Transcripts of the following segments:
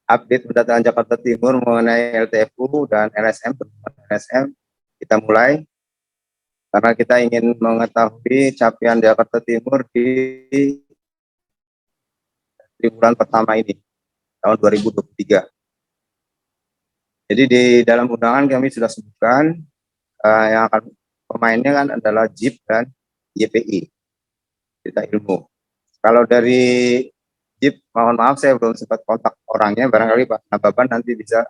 update pendataan Jakarta Timur mengenai LTFU dan LSM, LSM kita mulai karena kita ingin mengetahui capaian Jakarta Timur di triwulan pertama ini tahun 2023. Jadi di dalam undangan kami sudah sebutkan yang akan pemainnya kan adalah JIP dan YPI, Cerita Ilmu. Kalau dari JIP, mohon maaf saya belum sempat kontak orangnya, barangkali Pak Nababan nanti bisa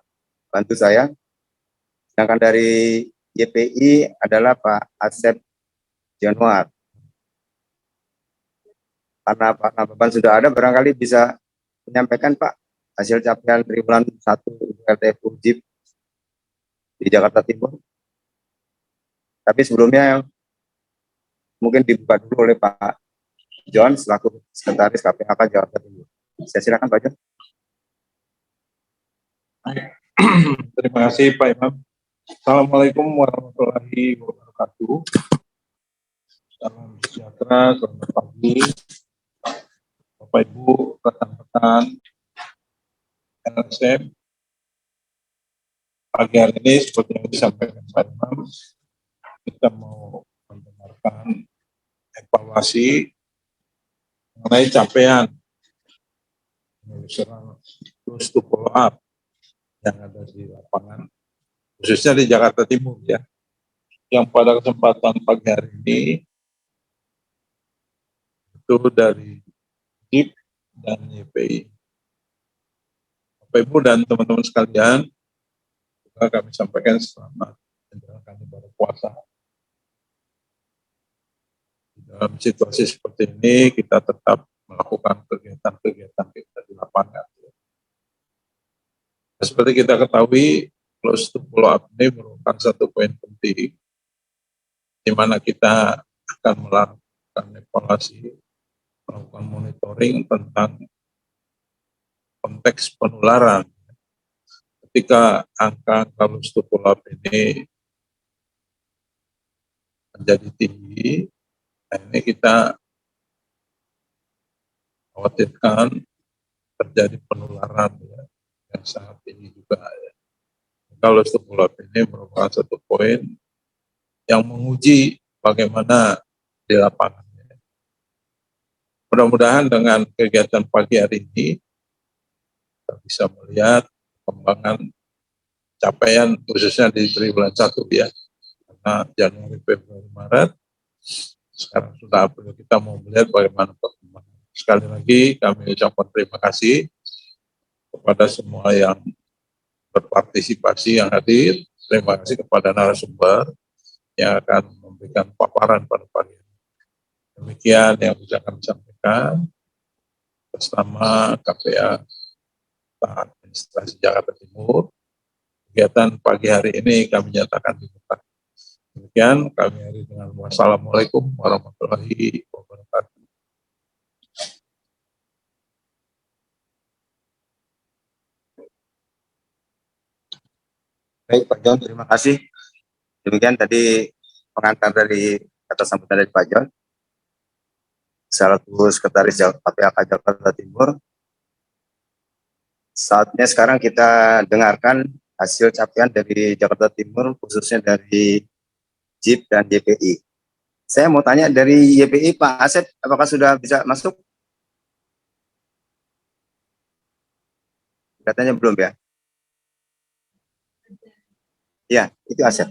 bantu saya. Sedangkan dari YPI adalah Pak Asep Januar. Karena Pak Nababan sudah ada, barangkali bisa menyampaikan Pak hasil capaian triwulan 1 LTFU JIP di Jakarta Timur. Tapi sebelumnya mungkin dibuka dulu oleh Pak John selaku Sekretaris KPAK Jakarta Timur. Saya silakan Pak John. Terima kasih Pak Imam. Assalamualaikum warahmatullahi wabarakatuh. Salam sejahtera, selamat pagi Bapak Ibu, rekan-rekan LSM. Pagi hari ini seperti yang disampaikan Pak Imam, kita mau mendengarkan evaluasi mengenai capaian penyusunan terus to follow up yang ada di lapangan, khususnya di Jakarta Timur ya, yang pada kesempatan pagi hari ini itu dari JIP dan YPI. Bapak Ibu dan teman-teman sekalian, juga kami sampaikan selamat menjalankan ibadah puasa. Dalam situasi seperti ini, kita tetap melakukan kegiatan-kegiatan kita di lapangan. Seperti kita ketahui, close to follow up ini merupakan satu poin penting, di mana kita akan melakukan evaluasi, melakukan monitoring tentang konteks penularan. Ketika angka close to follow up ini menjadi tinggi, nah ini kita khawatirkan terjadi penularan ya, yang sangat tinggi juga ya. Kalau follow up ini merupakan satu poin yang menguji bagaimana di lapangan. Mudah-mudahan dengan kegiatan pagi hari ini kita bisa melihat perkembangan capaian khususnya di triwulan 1 ya. Karena Januari, Februari, Maret sekarang sudah April, kita mau melihat bagaimana perkembangan. Sekali lagi kami ucapkan terima kasih kepada semua yang berpartisipasi yang hadir. Terima kasih kepada narasumber yang akan memberikan paparan pada pagi ini. Demikian yang bisa kami sampaikan bersama KPA Administrasi Jakarta Timur. Kegiatan pagi hari ini kami nyatakan dibuka. Demikian kami hari dengan wassalamualaikum warahmatullahi wabarakatuh. Baik Pak John, terima kasih. Demikian tadi pengantar dari kata sambutan dari Pak John, selaku Sekretaris KPAK Jakarta Timur. Saatnya sekarang kita dengarkan hasil capaian dari Jakarta Timur, khususnya dari JIP dan YPI. Saya mau tanya dari YPI, Pak Asep, apakah sudah bisa masuk? Katanya belum ya? Ya, itu Asep.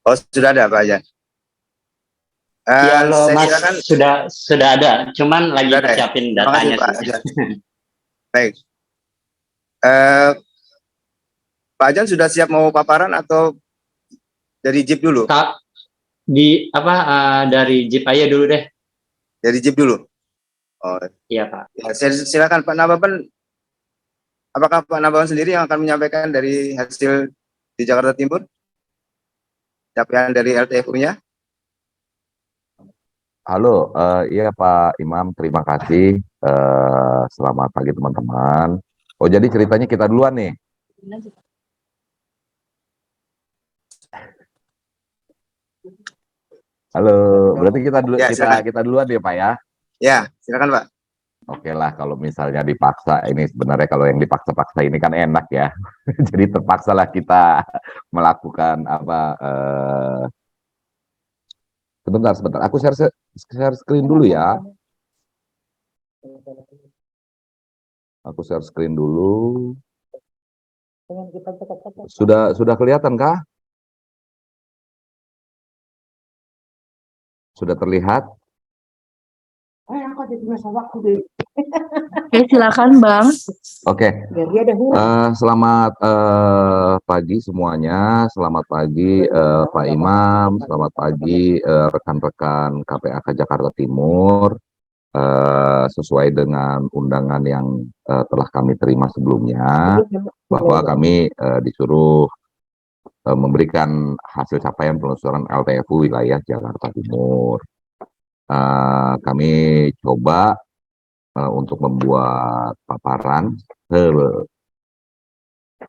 Oh, sudah ada Pak Ajan. Ya lo Mas, silakan. sudah ada, cuman lagi persiapin datanya. Terima kasih, Pak Ajan. Baik. Pak Ajan sudah siap mau paparan atau dari JIP dulu? Dari JIP aja dulu deh. Dari JIP dulu. Oh iya Pak. Ya, silakan Pak Nababan. Apakah Pak Nababan sendiri yang akan menyampaikan dari hasil di Jakarta Timur? Capaian dari LTFU-nya? Halo, iya Pak Imam, terima kasih. Selamat pagi teman-teman. Oh jadi ceritanya kita duluan nih. Halo, berarti kita duluan ya Pak ya? Ya, silakan Pak. Oke lah kalau misalnya dipaksa, ini sebenarnya kalau yang dipaksa-paksa ini kan enak ya. Jadi terpaksalah kita melakukan apa, sebentar, aku share screen dulu ya. Aku share screen dulu. Sudah kelihatan kah? Sudah terlihat? Oke, silakan Bang. Oke. Selamat pagi semuanya. Selamat pagi Pak Imam. Selamat pagi rekan-rekan KPAK Jakarta Timur. Sesuai dengan undangan yang telah kami terima sebelumnya, bahwa kami disuruh memberikan hasil capaian penelusuran LTFU wilayah Jakarta Timur. Kami coba untuk membuat paparan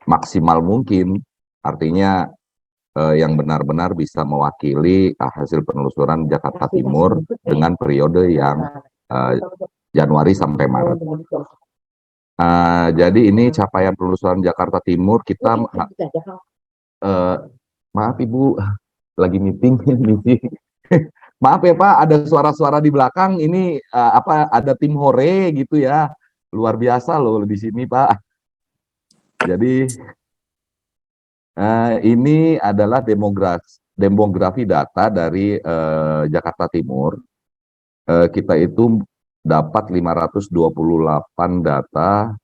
maksimal mungkin, artinya yang benar-benar bisa mewakili hasil penelusuran Jakarta Timur dengan periode yang Januari sampai Maret. Jadi ini capaian penelusuran Jakarta Timur kita, maaf Ibu, lagi meeting. Maaf ya Pak, ada suara-suara di belakang. Ini ada tim hore gitu ya, luar biasa loh di sini Pak. Jadi ini adalah demografi data dari Jakarta Timur. Kita itu dapat 528 data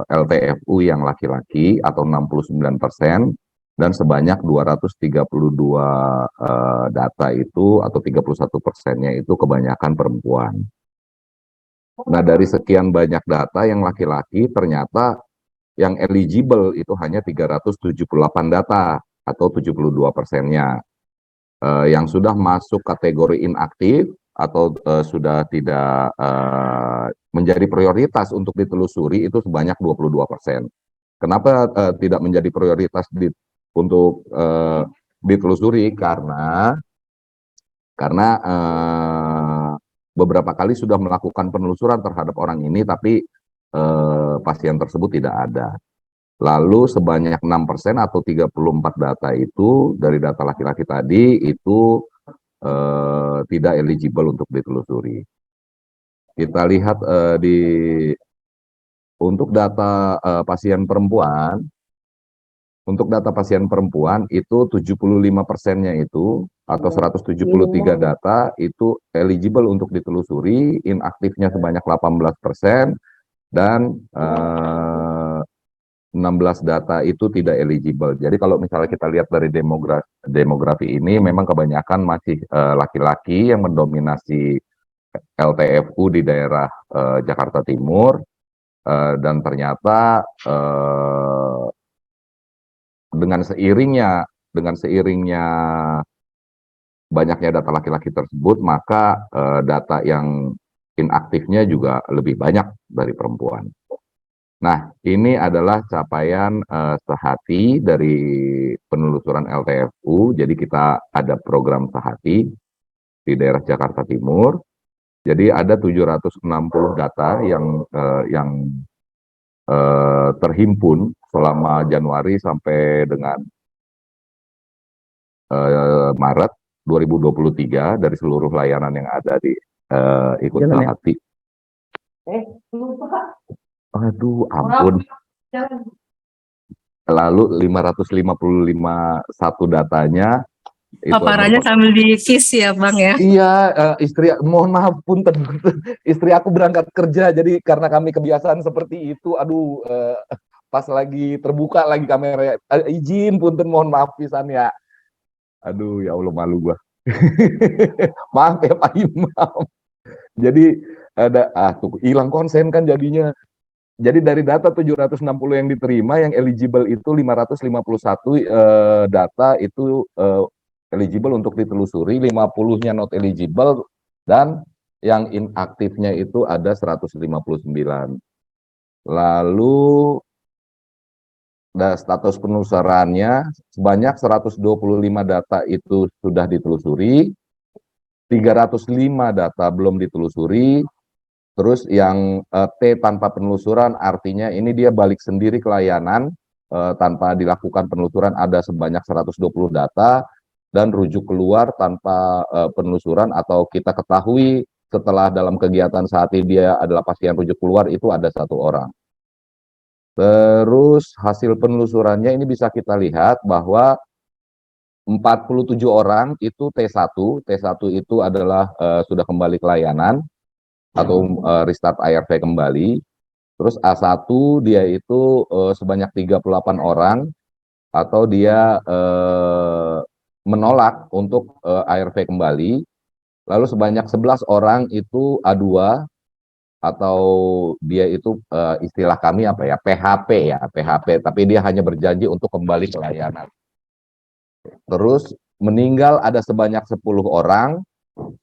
LTFU yang laki-laki atau 69%, dan sebanyak 232 data itu atau 31%-nya itu kebanyakan perempuan. Nah, dari sekian banyak data yang laki-laki, ternyata yang eligible itu hanya 378 data atau 72%-nya. Yang sudah masuk kategori inaktif atau sudah tidak menjadi prioritas untuk ditelusuri itu sebanyak 22%. Kenapa tidak menjadi prioritas untuk ditelusuri? Karena beberapa kali sudah melakukan penelusuran terhadap orang ini, tapi pasien tersebut tidak ada. Lalu sebanyak 6% atau 34 data itu dari data laki-laki tadi itu tidak eligible untuk ditelusuri. Kita lihat untuk data pasien perempuan, itu 75%-nya itu atau 173 data itu eligible untuk ditelusuri, inaktifnya sebanyak 18%, dan 16 data itu tidak eligible. Jadi kalau misalnya kita lihat dari demografi ini, memang kebanyakan masih laki-laki yang mendominasi LTFU di daerah Jakarta Timur, dan ternyata dengan seiringnya banyaknya data laki-laki tersebut, maka data yang inaktifnya juga lebih banyak dari perempuan. Nah, ini adalah capaian sehati dari penelusuran LTFU. Jadi kita ada program sehati di daerah Jakarta Timur. Jadi ada 760 data yang terhimpun selama Januari sampai dengan Maret 2023 dari seluruh layanan yang ada di ikut sehati. Aduh, ampun. Lalu 555 datanya itu Paparannya sambil di-kiss ya Bang ya. Iya, istri, mohon maaf punten. Istri aku berangkat kerja, jadi karena kami kebiasaan seperti itu, aduh, pas lagi terbuka lagi kamera, izin punten, mohon maaf pisan ya. Aduh, ya Allah, malu gua. Maaf ya Pak Imam. Jadi ada tuh hilang konsen kan jadinya. Jadi dari data 760 yang diterima, yang eligible itu 551 data itu eligible untuk ditelusuri, 50-nya not eligible, dan yang inaktifnya itu ada 159. Lalu status penelusurannya sebanyak 125 data itu sudah ditelusuri, 305 data belum ditelusuri, Terus yang T tanpa penelusuran artinya ini dia balik sendiri ke layanan tanpa dilakukan penelusuran, ada sebanyak 120 data, dan rujuk keluar tanpa penelusuran atau kita ketahui setelah dalam kegiatan saat ini dia adalah pasien rujuk keluar itu ada 1 orang. Terus hasil penelusurannya ini bisa kita lihat bahwa 47 orang itu T1 itu adalah sudah kembali ke layanan atau restart ARV kembali. Terus A1 dia itu sebanyak 38 orang atau dia menolak untuk ARV kembali. Lalu sebanyak 11 orang itu A2 atau dia itu istilah kami apa ya, PHP, tapi dia hanya berjanji untuk kembali ke layanan. Terus meninggal ada sebanyak 10 orang,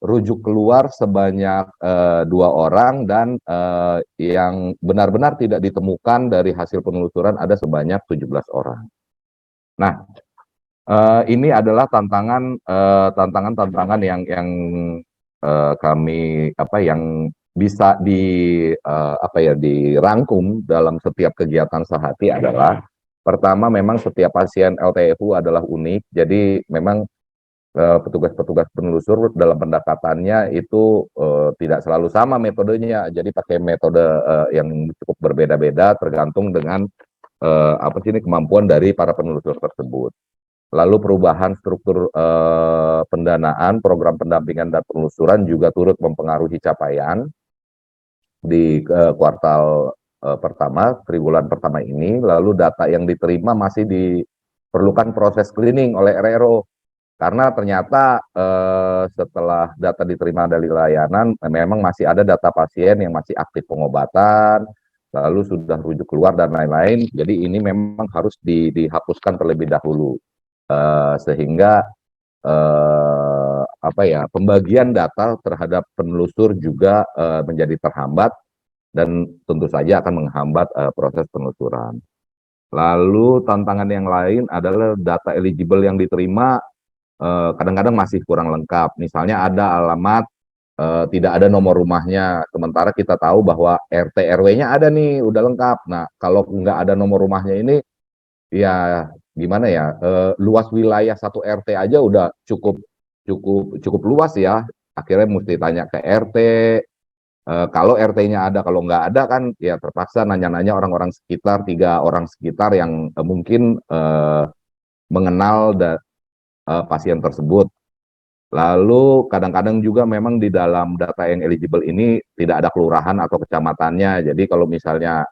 rujuk keluar sebanyak 2 orang, dan yang benar-benar tidak ditemukan dari hasil penelusuran ada sebanyak 17 orang. Nah, ini adalah tantangan yang kami yang bisa dirangkum dalam setiap kegiatan sehati adalah pertama, memang setiap pasien LTFU adalah unik, jadi memang petugas-petugas penelusur dalam pendekatannya itu tidak selalu sama metodenya, jadi pakai metode yang cukup berbeda-beda tergantung dengan kemampuan dari para penelusur tersebut. Lalu perubahan struktur pendanaan, program pendampingan dan penelusuran juga turut mempengaruhi capaian di kuartal pertama, triwulan pertama ini. Lalu data yang diterima masih diperlukan proses cleaning oleh RRO. Karena ternyata setelah data diterima dari layanan, memang masih ada data pasien yang masih aktif pengobatan, lalu sudah rujuk keluar dan lain-lain. Jadi ini memang harus dihapuskan terlebih dahulu, sehingga pembagian data terhadap penelusur juga menjadi terhambat dan tentu saja akan menghambat proses penelusuran. Lalu tantangan yang lain adalah data eligible yang diterima kadang-kadang masih kurang lengkap. Misalnya ada alamat, tidak ada nomor rumahnya, sementara kita tahu bahwa RT RW-nya ada nih, udah lengkap. Nah, kalau nggak ada nomor rumahnya ini, ya gimana ya? Luas wilayah satu RT aja udah cukup luas ya. Akhirnya mesti tanya ke RT. Kalau RT-nya ada, kalau nggak ada kan, ya terpaksa nanya-nanya orang-orang sekitar, 3 orang sekitar yang mungkin mengenal pasien tersebut. Lalu kadang-kadang juga memang di dalam data yang eligible ini tidak ada kelurahan atau kecamatannya. Jadi kalau misalnya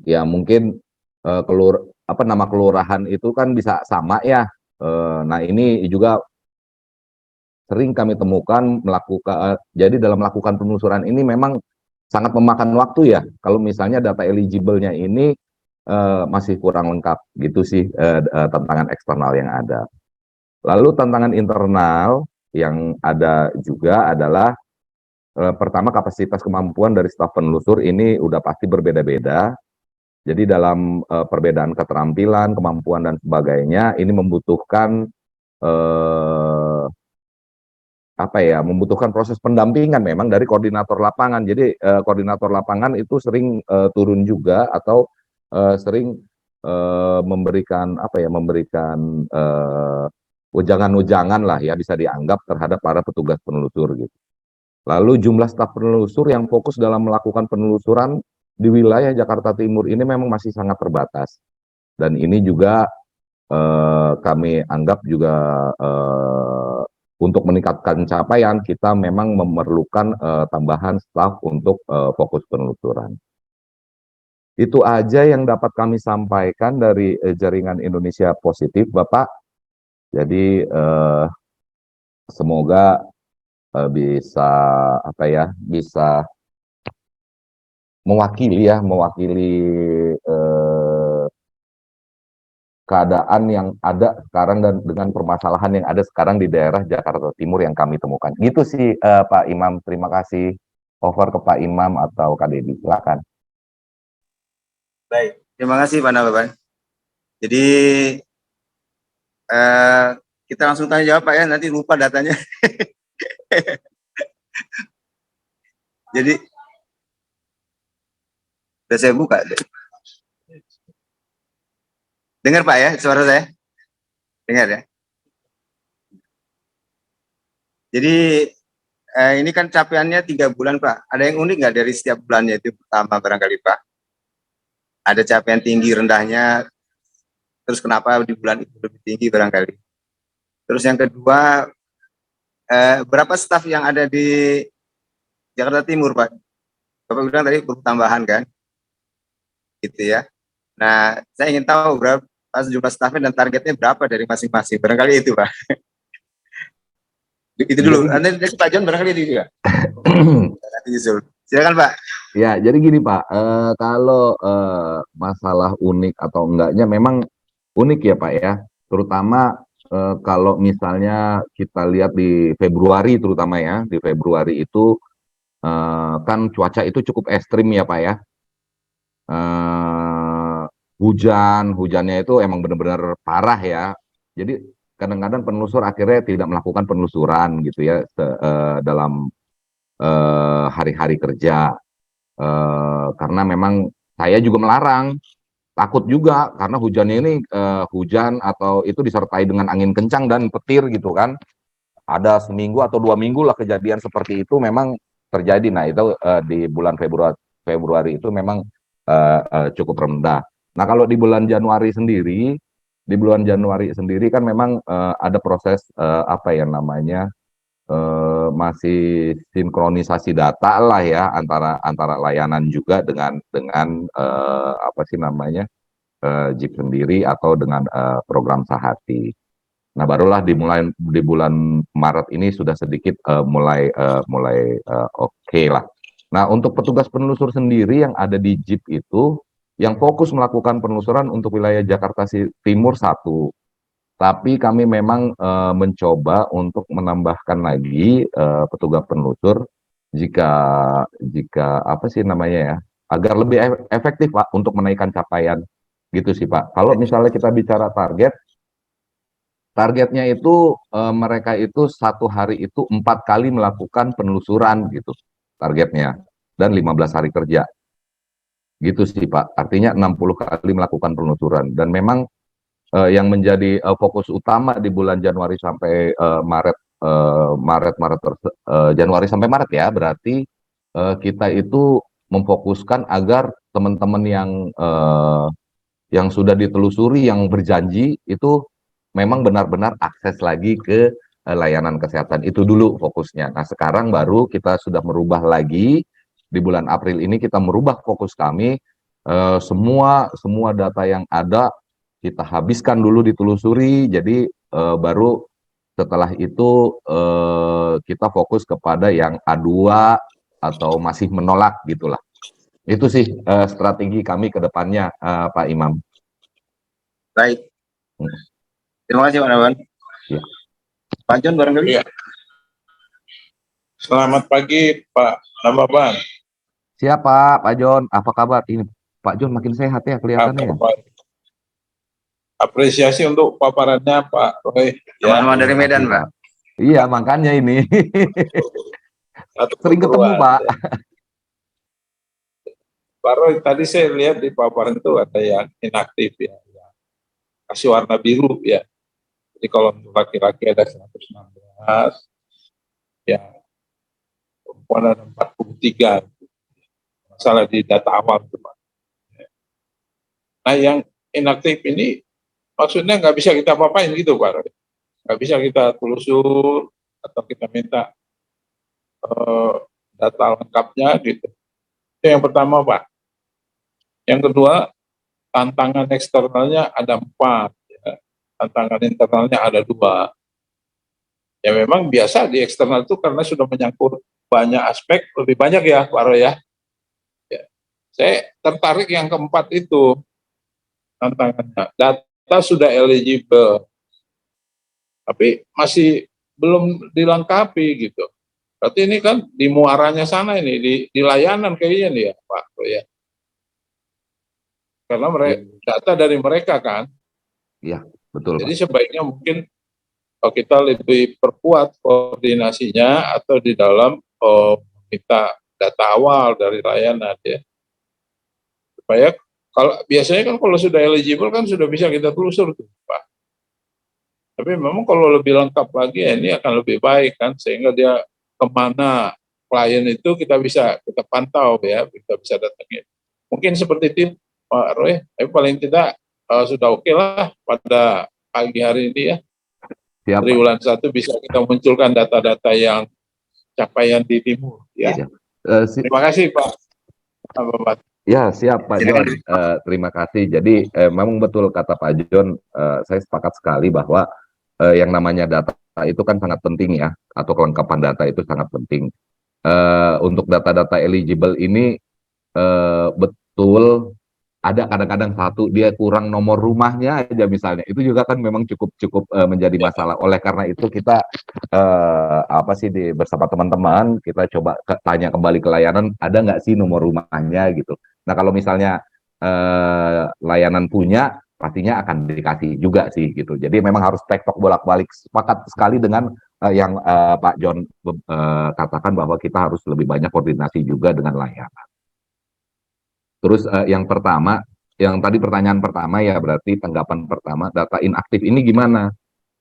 ya mungkin nama kelurahan itu kan bisa sama ya. Nah ini juga sering kami temukan jadi dalam melakukan penelusuran ini memang sangat memakan waktu ya. Kalau misalnya data eligible-nya ini masih kurang lengkap gitu sih tantangan eksternal yang ada. Lalu tantangan internal yang ada juga adalah pertama, kapasitas kemampuan dari staf penelusur ini udah pasti berbeda-beda. Jadi dalam perbedaan keterampilan, kemampuan dan sebagainya ini membutuhkan membutuhkan proses pendampingan memang dari koordinator lapangan. Jadi koordinator lapangan itu sering turun juga atau sering memberikan ujangan-ujangan lah ya, bisa dianggap terhadap para petugas penelusur gitu. Lalu jumlah staf penelusur yang fokus dalam melakukan penelusuran di wilayah Jakarta Timur ini memang masih sangat terbatas. Dan ini juga kami anggap juga untuk meningkatkan capaian kita memang memerlukan tambahan staf untuk fokus penelusuran. Itu aja yang dapat kami sampaikan dari Jaringan Indonesia Positif, Bapak. Jadi semoga bisa bisa mewakili keadaan yang ada sekarang dan dengan permasalahan yang ada sekarang di daerah Jakarta Timur yang kami temukan. Gitu sih Pak Imam, terima kasih. Over ke Pak Imam atau Kak Dedi, silakan. Baik, terima kasih Pak Nababan. Jadi kita langsung tanya jawab Pak ya, nanti lupa datanya. Jadi Udah saya buka. Dengar Pak ya suara saya? Dengar ya? Jadi ini kan capaiannya 3 bulan Pak. Ada yang unik nggak dari setiap bulannya itu? Pertama barangkali Pak. Ada capaian tinggi rendahnya. Terus kenapa di bulan itu lebih tinggi barangkali? Terus yang kedua, berapa staf yang ada di Jakarta Timur Pak? Bapak bilang tadi perlu tambahan kan? Gitu ya. Nah, saya ingin tahu berapa jumlah stafnya dan targetnya berapa dari masing-masing. Barangkali itu Pak. Itu dulu. Nanti Pak John barangkali itu juga. Nanti nyusul. Silakan Pak. Ya, jadi gini Pak, kalau masalah unik atau enggaknya memang unik ya Pak ya, terutama kalau misalnya kita lihat di Februari terutama ya, di Februari itu kan cuaca itu cukup ekstrim ya Pak ya, hujannya itu emang benar-benar parah ya, jadi kadang-kadang penelusur akhirnya tidak melakukan penelusuran gitu ya dalam hari-hari kerja. Karena memang saya juga melarang, takut juga karena hujannya ini hujan atau itu disertai dengan angin kencang dan petir gitu kan. Ada seminggu atau 2 minggu lah kejadian seperti itu memang terjadi. Nah itu di bulan Februari itu memang cukup rendah. Nah kalau di bulan Januari sendiri kan memang ada proses apa ya namanya, masih sinkronisasi data lah ya antara layanan juga dengan apa sih namanya, JIP sendiri atau dengan program Sahati. Nah barulah dimulai di bulan Maret ini sudah sedikit mulai oke lah. Nah untuk petugas penelusur sendiri yang ada di JIP itu yang fokus melakukan penelusuran untuk wilayah Jakarta Timur 1. Tapi kami memang mencoba untuk menambahkan lagi petugas penelusur jika apa sih namanya ya, agar lebih efektif Pak untuk menaikkan capaian gitu sih Pak. Kalau misalnya kita bicara targetnya itu mereka itu 1 hari itu 4 kali melakukan penelusuran gitu targetnya, dan 15 hari kerja gitu sih Pak. Artinya 60 kali melakukan penelusuran, dan memang yang menjadi fokus utama di bulan Januari sampai Januari sampai Maret ya, berarti kita itu memfokuskan agar teman-teman yang sudah ditelusuri, yang berjanji itu memang benar-benar akses lagi ke layanan kesehatan. Itu dulu fokusnya. Nah sekarang baru kita sudah merubah lagi, di bulan April ini kita merubah fokus kami, semua data yang ada kita habiskan dulu ditelusuri, jadi baru setelah itu kita fokus kepada yang A2 atau masih menolak gitulah. Itu sih strategi kami ke depannya, Pak Imam. Baik. Terima kasih Pak Nawan. Ya. Pak John barangkali. Ya. Selamat pagi Pak Nababan. Siapa Pak John? Apa kabar? Ini Pak John makin sehat ya kelihatannya. Apresiasi untuk paparannya Pak Roy. Teman-teman dari Medan Pak. Iya makanya ini. Sering ketemu Pak. Pak Roy, tadi saya lihat di paparan itu ada yang inaktif ya, kasih warna biru ya. Jadi kalau untuk laki-laki ada 116, ya perempuan ada 43. Masalah di data awal Pak. Nah yang inaktif ini maksudnya nggak bisa kita apa-apain gitu Pak Roy. Nggak bisa kita telusur atau kita minta data lengkapnya gitu. Itu yang pertama Pak. Yang kedua, tantangan eksternalnya ada 4. Ya. Tantangan internalnya ada 2. Ya memang biasa di eksternal itu karena sudah menyangkut banyak aspek, lebih banyak ya Pak Roy ya. Saya tertarik yang keempat itu tantangannya. Data sudah eligible, tapi masih belum dilengkapi gitu. Berarti ini kan di muaranya sana ini, di layanan kayaknya nih ya Pak ya. Karena data dari mereka kan. Iya, betul Jadi Pak. sebaiknya mungkin kita lebih perkuat koordinasinya atau di dalam kita data awal dari layanan ya. supaya kalau biasanya kan kalau sudah eligible kan sudah bisa kita telusur tuh, Pak. Tapi memang kalau lebih lengkap lagi ya ini akan lebih baik kan, sehingga dia kemana klien itu kita pantau ya, kita bisa datangin. Mungkin seperti itu Pak Roy, tapi paling tidak sudah oke lah pada pagi hari ini ya. Siap, Pak. Triwulan 1 bisa kita munculkan data-data yang capaian di timur ya. Iya. Terima kasih Pak. Bapak. Ya, siap Pak John. Terima kasih. Jadi memang betul kata Pak John, saya sepakat sekali bahwa yang namanya data itu kan sangat penting ya, atau kelengkapan data itu sangat penting. Untuk data-data eligible ini betul ada kadang-kadang satu dia kurang nomor rumahnya aja misalnya, itu juga kan memang cukup menjadi masalah. Oleh karena itu kita bersama teman-teman kita coba tanya kembali ke layanan, ada nggak sih nomor rumahnya gitu. Nah kalau misalnya layanan punya, pastinya akan dikasih juga sih gitu. Jadi memang harus tektok bolak-balik. Sepakat sekali dengan yang Pak John katakan bahwa kita harus lebih banyak koordinasi juga dengan layanan. Terus yang pertama, yang tadi pertanyaan pertama ya, berarti tanggapan pertama, data inaktif ini gimana?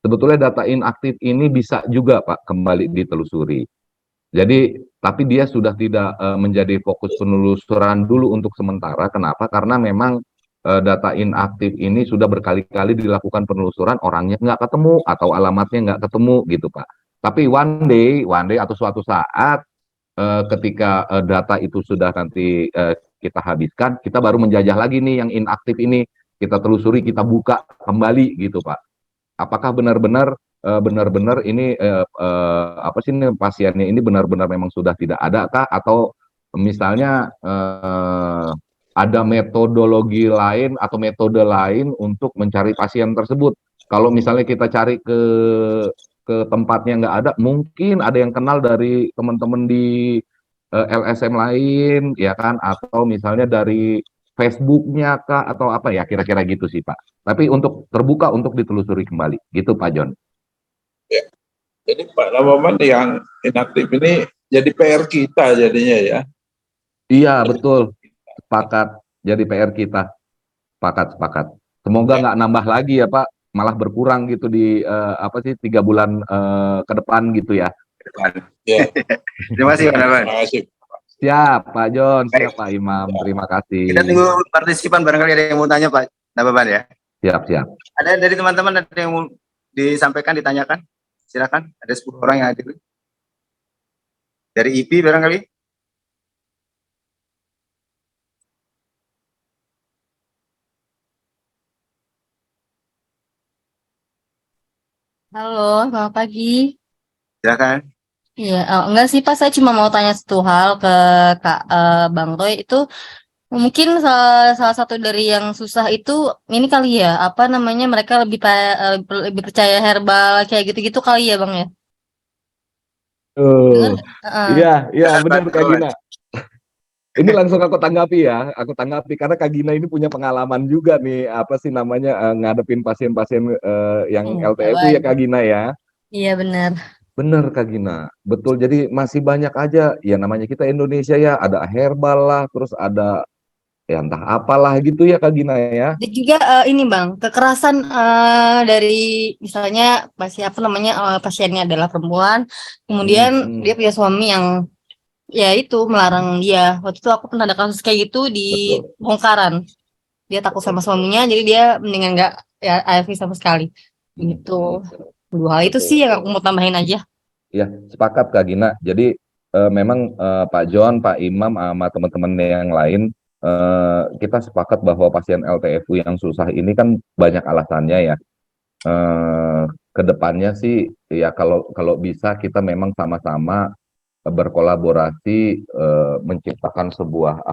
Sebetulnya data inaktif ini bisa juga Pak kembali ditelusuri. Jadi, tapi dia sudah tidak menjadi fokus penelusuran dulu untuk sementara. Kenapa? Karena memang data inaktif ini sudah berkali-kali dilakukan penelusuran, orangnya nggak ketemu atau alamatnya nggak ketemu gitu Pak. Tapi one day atau suatu saat ketika data itu sudah nanti kita habiskan, kita baru menjajah lagi nih yang inaktif ini, kita telusuri, kita buka kembali gitu Pak. Apakah benar-benar ini pasiennya ini benar-benar memang sudah tidak ada kah, atau misalnya ada metodologi lain atau metode lain untuk mencari pasien tersebut. Kalau misalnya kita cari ke tempatnya nggak ada, mungkin ada yang kenal dari teman-teman di LSM lain, ya kan, atau misalnya dari Facebook-nya kah, atau apa ya, kira-kira gitu sih Pak. Tapi untuk terbuka untuk ditelusuri kembali, gitu Pak John. Ya. Jadi Pak Namaman yang inaktif ini jadi PR kita jadinya ya. Iya betul, sepakat. Jadi PR kita, sepakat. Semoga nggak nambah lagi ya Pak, malah berkurang gitu di 3 bulan ke depan gitu ya. Ya. Terima kasih Pak Narwan. Terima kasih. Siap Pak John, siap Pak Imam, terima kasih. Kita tunggu partisipan, barangkali ada yang mau tanya Pak Nababan ya. Siap. Ada dari teman-teman, ada yang mau disampaikan, ditanyakan? Silakan, ada 10 orang yang hadir. Dari IP barangkali? Halo, selamat pagi. Silakan. Iya, enggak sih Pak, saya cuma mau tanya satu hal ke Kak Bang Roy. Itu mungkin salah satu dari yang susah itu ini kali ya, apa namanya, mereka lebih percaya herbal kayak gitu-gitu kali ya Bang ya? Dengar nggak? Iya benar Kak Gina. Ini langsung aku tanggapi karena Kak Gina ini punya pengalaman juga nih, ngadepin pasien-pasien yang LTF ya Kak Gina ya. Iya benar. Bener Kak Gina, betul. Jadi masih banyak aja ya, namanya kita Indonesia ya, ada herbal lah, terus ada ya entah apalah gitu ya Kak Gina ya. Dan juga ini Bang, kekerasan dari misalnya pasiennya adalah perempuan, kemudian dia punya suami yang ya itu melarang dia. Waktu itu aku pernah ada kasus kayak gitu di Bongkaran. Dia takut sama suaminya, jadi dia mendingan nggak ya ARV sama sekali. Gitu. Dua hal itu sih yang aku mau tambahin aja. Ya, sepakat Kak Gina. Jadi memang Pak John, Pak Imam, sama teman-teman yang lain, kita sepakat bahwa pasien LTFU yang susah ini kan banyak alasannya ya. Kedepannya sih ya kalau bisa kita memang sama-sama berkolaborasi menciptakan sebuah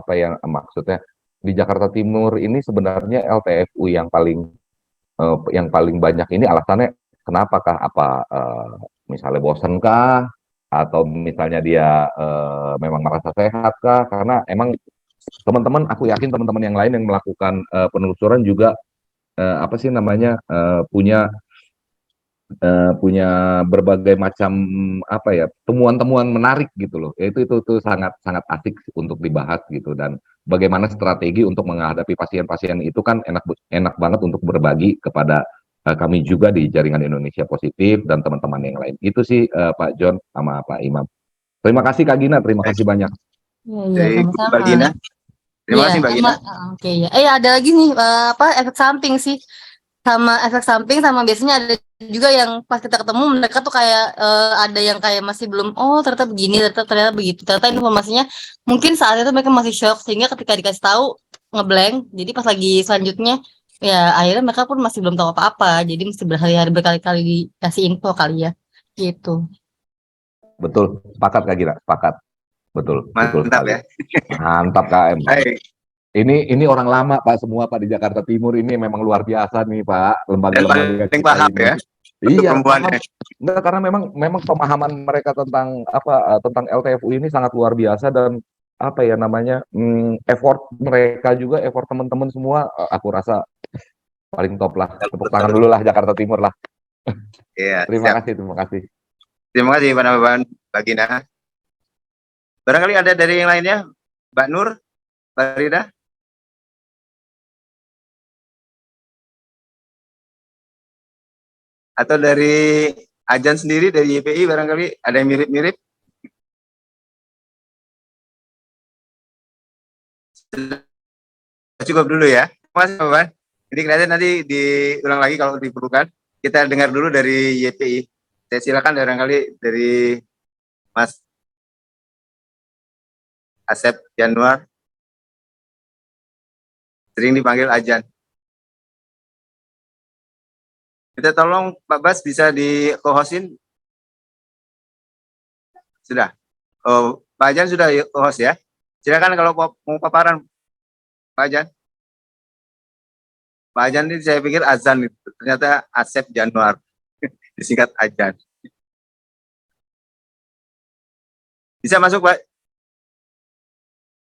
maksudnya di Jakarta Timur ini sebenarnya LTFU yang paling banyak ini alasannya kenapakah, misalnya bosan kah, atau misalnya dia memang merasa sehat kah? Karena emang teman-teman, aku yakin teman-teman yang lain yang melakukan penelusuran juga punya punya berbagai macam apa ya, temuan-temuan menarik gitu loh. Itu sangat sangat asik untuk dibahas gitu, dan bagaimana strategi untuk menghadapi pasien-pasien itu kan enak banget untuk berbagi kepada kami juga di Jaringan Indonesia Positif dan teman-teman yang lain. Itu sih Pak John sama Pak Imam. Terima kasih Kak Gina, terima kasih banyak. Iya, Dari sama-sama. Mbak Gina. Terima Iya, kasih Mbak Gina. Oke ya. Ada lagi nih apa efek samping sih. Sama efek samping sama biasanya ada juga yang pas kita ketemu mereka tuh kayak ada yang kayak masih belum, oh ternyata begini, ternyata begitu. Ternyata informasinya mungkin saat itu mereka masih shock sehingga ketika dikasih tahu ngeblank. Jadi pas lagi selanjutnya ya akhirnya mereka pun masih belum tahu apa-apa. Jadi mesti berkali-kali dikasih info kali ya. Gitu. Betul, sepakat Kak Gina, sepakat. Betul, betul Mantap sekali. ya. Mantap KM. Baik. Ini orang lama Pak, semua Pak di Jakarta Timur ini memang luar biasa nih Pak, Dan lembaga-lembaga paling kita paham ini. ya. Untuk Iya, perempuannya. paham. Enggak, karena memang pemahaman mereka tentang tentang LTFU ini sangat luar biasa, dan apa ya namanya, effort mereka juga, effort teman-teman semua, aku rasa paling top lah. Tepuk tangan dulu lah Jakarta Timur lah. Iya, Terima siap. kasih, terima kasih. Terima kasih Mbak Gina. Barangkali ada dari yang lainnya, Mbak Nur, Mbak Rida. Atau dari Ajan sendiri, dari YPI barangkali ada yang mirip-mirip. Cukup dulu ya. Mas, Bapak. Jadi kelihatan nanti diulang lagi kalau diperlukan. Kita dengar dulu dari YPI. Saya silakan barangkali dari Mas Asep Januar. Sering dipanggil Ajan. Kita tolong Pak Bas bisa di co-hostin. Sudah. Oh, Pak Ajan sudah co-host ya. Silakan kalau mau paparan Pak Ajan. Pak Ajan ini saya pikir Azan itu. Ternyata Asep Januar. Disingkat Ajan. Bisa masuk Pak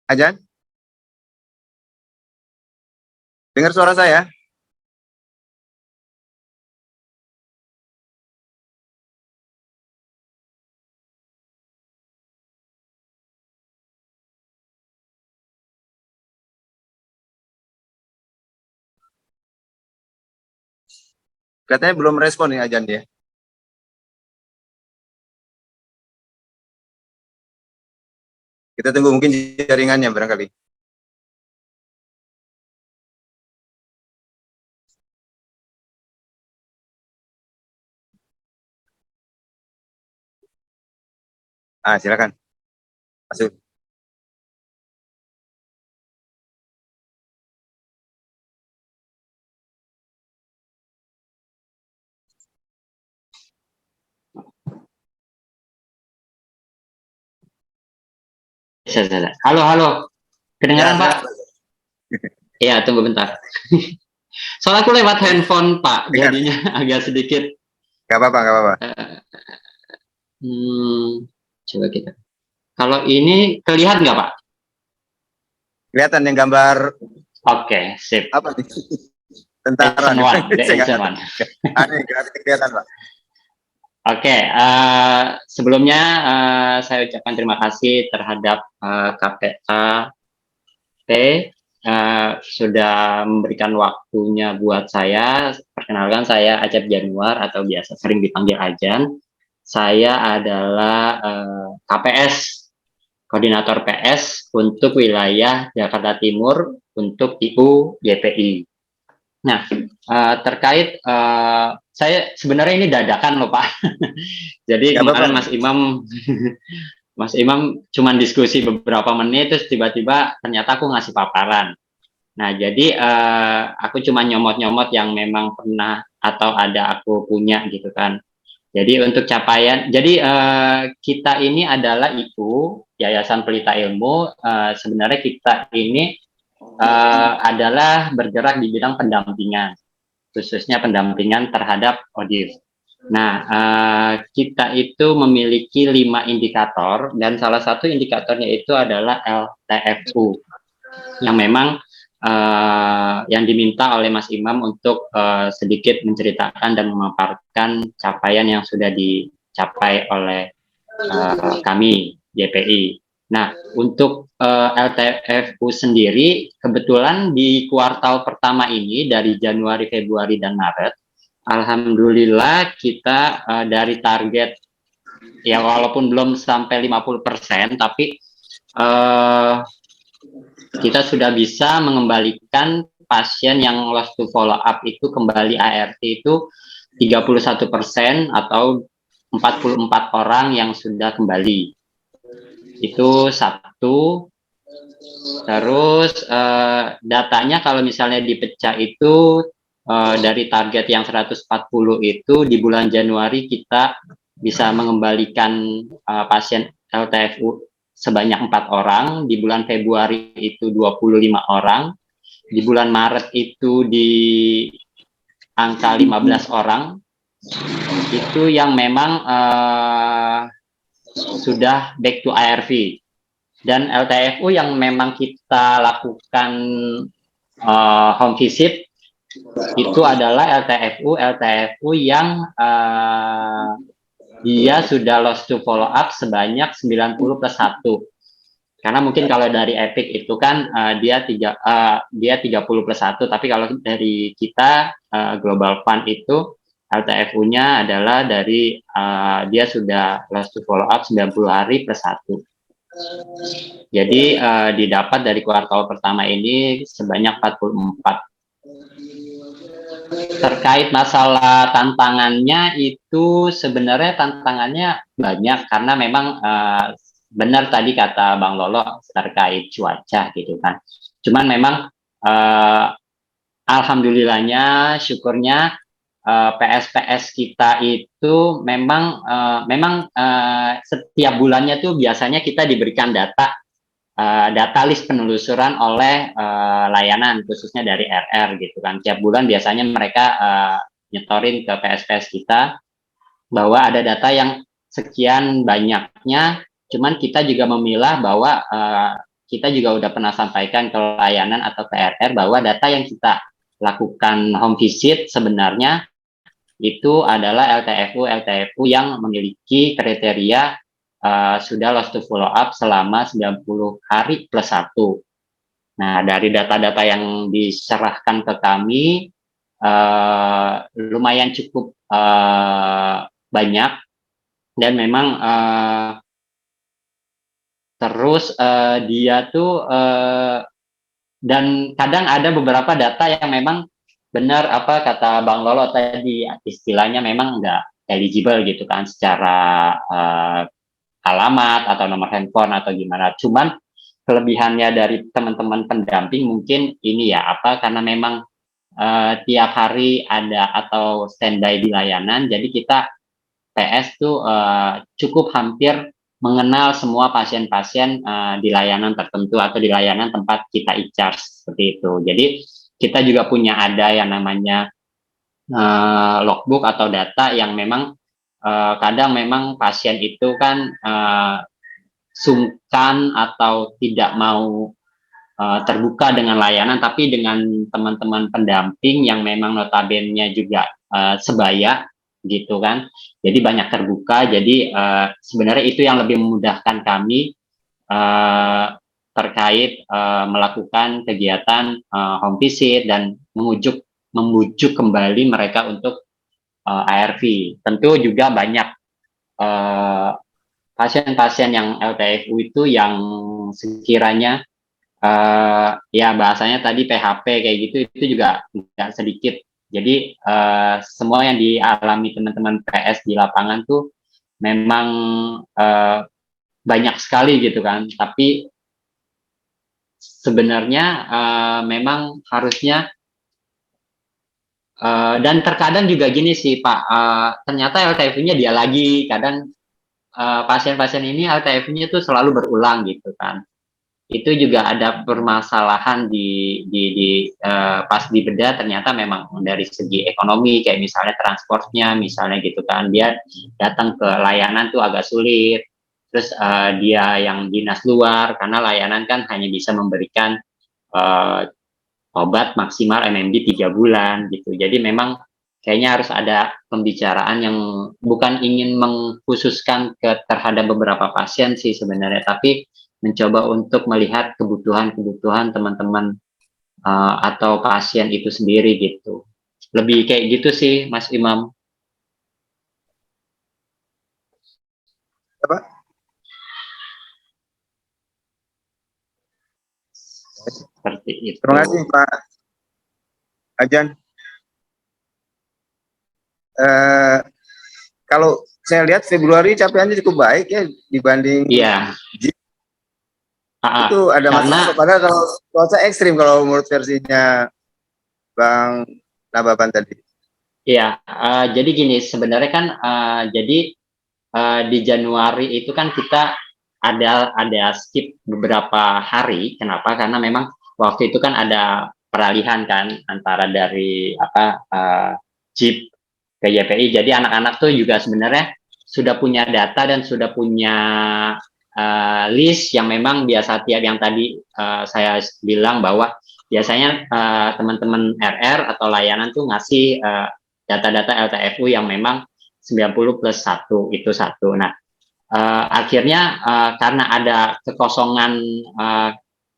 Ajan? Dengar suara saya? Katanya belum respon nih Ajan dia. Kita tunggu mungkin jaringannya barangkali. Silakan. Masuk. Halo. Kedengaran Ya, Pak? Iya, tunggu bentar. Soalnya aku lewat handphone Pak, dengar. jadinya agak sedikit. Gak apa-apa. Coba kita. Kalau ini kelihatan nggak Pak? Kelihatan yang gambar Oke, sip. apa nih? Tentara. Action one. Kelihatan Pak. Oke, sebelumnya saya ucapkan terima kasih terhadap KPAT sudah memberikan waktunya buat saya. Perkenalkan, saya Acep Januar atau biasa sering dipanggil Ajan. Saya adalah KPS, koordinator PS untuk wilayah Jakarta Timur untuk IU YPI. Nah, terkait saya sebenarnya ini dadakan loh Pak. Jadi kemarin Mas Imam cuman diskusi beberapa menit terus tiba-tiba ternyata aku ngasih paparan. Nah, jadi aku cuma nyomot-nyomot yang memang pernah atau ada aku punya gitu kan. Jadi untuk capaian, jadi kita ini adalah IPU, Yayasan Pelita Ilmu. Sebenarnya kita ini adalah bergerak di bidang pendampingan, khususnya pendampingan terhadap ODIF. Nah, kita itu memiliki 5 indikator dan salah satu indikatornya itu adalah LTFU, yang memang yang diminta oleh Mas Imam untuk sedikit menceritakan dan memaparkan capaian yang sudah dicapai oleh kami JPI. Nah, untuk LTFU sendiri, kebetulan di kuartal pertama ini dari Januari, Februari, dan Maret, alhamdulillah kita dari target, ya walaupun belum sampai 50%, tapi kita sudah bisa mengembalikan pasien yang lost to follow up itu kembali ART itu 31% atau 44 orang yang sudah kembali. Itu satu. Terus datanya kalau misalnya dipecah itu dari target yang 140 itu di bulan Januari kita bisa mengembalikan pasien LTFU sebanyak 4 orang, di bulan Februari itu 25 orang, di bulan Maret itu di angka 15 orang, itu yang memang sudah back to ARV. Dan LTFU yang memang kita lakukan home visit itu adalah LTFU yang dia sudah lost to follow up sebanyak 90+1. Karena mungkin kalau dari Epic itu kan dia 30+1, tapi kalau dari kita Global Fund itu LTFU-nya adalah dari dia sudah lost to follow up 90 hari plus 1. Jadi didapat dari kuartal pertama ini sebanyak 44. Terkait masalah tantangannya itu sebenarnya tantangannya banyak karena memang benar tadi kata Bang Lolo terkait cuaca gitu kan. Cuman memang alhamdulillahnya, syukurnya PS kita itu memang setiap bulannya tuh biasanya kita diberikan data list penelusuran oleh layanan khususnya dari RR gitu kan. Tiap bulan biasanya mereka nyetorin ke PS kita bahwa ada data yang sekian banyaknya, cuman kita juga memilah bahwa kita juga udah pernah sampaikan ke layanan atau ke RR bahwa data yang kita lakukan home visit sebenarnya itu adalah LTFU yang memiliki kriteria sudah lost to follow up selama 90 hari plus 1. Nah, dari data-data yang diserahkan ke kami lumayan cukup banyak dan memang terus dia tuh dan kadang ada beberapa data yang memang benar apa kata Bang Lolo tadi istilahnya memang nggak eligible gitu kan secara alamat atau nomor handphone atau gimana. Cuman kelebihannya dari teman-teman pendamping mungkin ini ya apa karena memang tiap hari ada atau standby di layanan, jadi kita PS tuh cukup hampir mengenal semua pasien-pasien di layanan tertentu atau di layanan tempat kita e-charge seperti itu. Jadi kita juga punya ada yang namanya logbook atau data yang memang kadang memang pasien itu kan sungkan atau tidak mau terbuka dengan layanan, tapi dengan teman-teman pendamping yang memang notabene juga sebaya gitu kan, jadi banyak terbuka. Jadi sebenarnya itu yang lebih memudahkan kami terkait melakukan kegiatan home visit dan membujuk kembali mereka untuk ARV. Tentu juga banyak pasien-pasien yang LTFU itu yang sekiranya ya bahasanya tadi PHP kayak gitu itu juga nggak sedikit. Jadi semua yang dialami teman-teman PS di lapangan tuh memang banyak sekali gitu kan. Tapi sebenarnya memang harusnya dan terkadang juga gini sih Pak, ternyata LTFU-nya dia lagi, kadang pasien-pasien ini LTFU-nya tuh selalu berulang gitu kan. Itu juga ada permasalahan di pas dibedah ternyata memang dari segi ekonomi kayak misalnya transportnya misalnya gitu kan, dia datang ke layanan tuh agak sulit. Terus dia yang dinas luar karena layanan kan hanya bisa memberikan obat maksimal MMD 3 bulan gitu. Jadi memang kayaknya harus ada pembicaraan yang bukan ingin mengkhususkan terhadap beberapa pasien sih sebenarnya, tapi mencoba untuk melihat kebutuhan-kebutuhan teman-teman atau pasien itu sendiri gitu. Lebih kayak gitu sih, Mas Imam. Apa? Seperti itu. Terima kasih Pak Ajan. Kalau saya lihat Februari capaiannya cukup baik ya dibanding Iya. itu ada masalah. Padahal kalau cuaca ekstrim kalau menurut versinya Bang Nababan tadi. Iya, jadi gini sebenarnya kan jadi di Januari itu kan kita ada skip beberapa hari. Kenapa? Karena memang waktu itu kan ada peralihan kan antara dari JIP ke YPI. Jadi anak-anak tuh juga sebenarnya sudah punya data dan sudah punya list yang memang biasa tiap yang tadi saya bilang bahwa biasanya teman-teman RR atau layanan tuh ngasih data-data LTFU yang memang 90 plus 1 itu satu. Nah, akhirnya karena ada kekosongan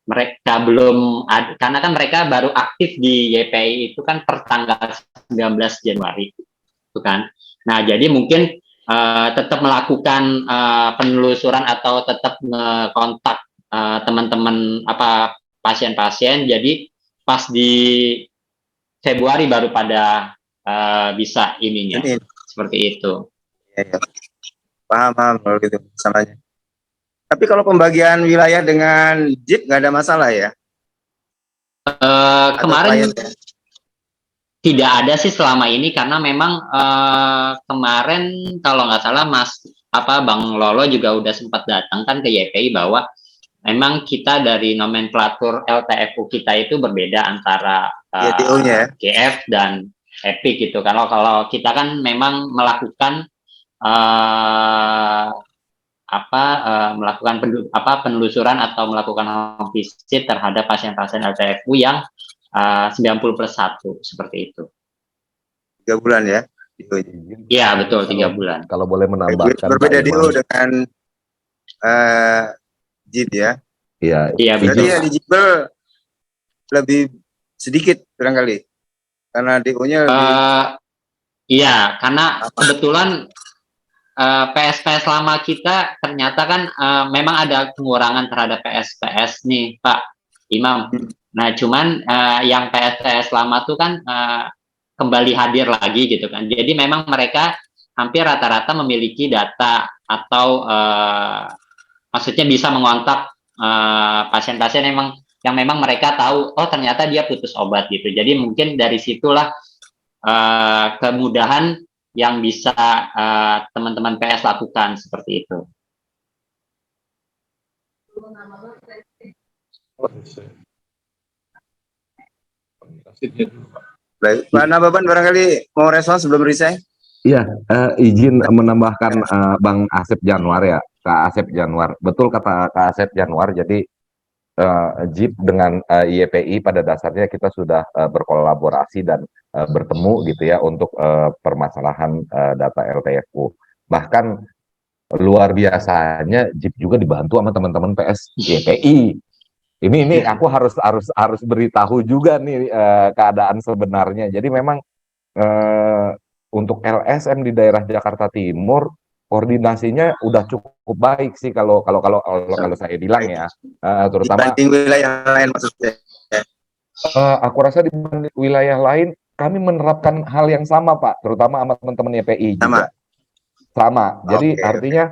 mereka belum karena kan mereka baru aktif di YPI itu kan per tanggal 19 Januari itu kan. Nah, jadi mungkin tetap melakukan penelusuran atau tetap kontak teman-teman pasien-pasien. Jadi pas di Februari baru pada bisa ininya seperti itu. Ya. Paham kalau gitu masalahnya. Tapi kalau pembagian wilayah dengan JIP nggak ada masalah ya? Kemarin tidak ada sih selama ini karena memang kemarin kalau nggak salah Bang Lolo juga udah sempat datang kan ke YPI bahwa memang kita dari nomenklatur LTFU kita itu berbeda antara GF dan EPIC gitu. Kalau kita kan memang melakukan melakukan penelusuran atau melakukan home visit terhadap pasien-pasien LTFU yang 90 plus 1 seperti itu. 3 bulan ya? Iya betul 3 bulan. Kalau boleh menambahkan. Berbeda DO dengan JIP ya? Iya betul. Berarti ya di JIP lebih sedikit barangkali karena DO-nya lebih. Iya, karena kebetulan PS lama kita ternyata kan memang ada pengurangan terhadap PS nih Pak Imam. Nah cuman yang PS lama tuh kan kembali hadir lagi gitu kan. Jadi memang mereka hampir rata-rata memiliki data atau maksudnya bisa mengontak pasien-pasien yang memang mereka tahu ternyata dia putus obat gitu. Jadi mungkin dari situlah kemudahan yang bisa teman-teman PS lakukan seperti itu. Baik, Pak Nababan barangkali mau respon sebelum resign? Iya, izin menambahkan Bang Asep Januar ya, Kak Asep Januar. Betul kata Kak Asep Januar, jadi JIP dengan YPI pada dasarnya kita sudah berkolaborasi dan bertemu gitu ya untuk permasalahan data LTFU. Bahkan luar biasanya JIP juga dibantu sama teman-teman PS YPI. Ini aku harus beritahu juga nih keadaan sebenarnya. Jadi memang untuk LSM di daerah Jakarta Timur koordinasinya udah cukup baik sih kalau saya bilang ya, terutama dibanding wilayah lain maksudnya. Aku rasa di wilayah lain kami menerapkan hal yang sama Pak, terutama sama teman-teman YPI juga. Sama. Jadi artinya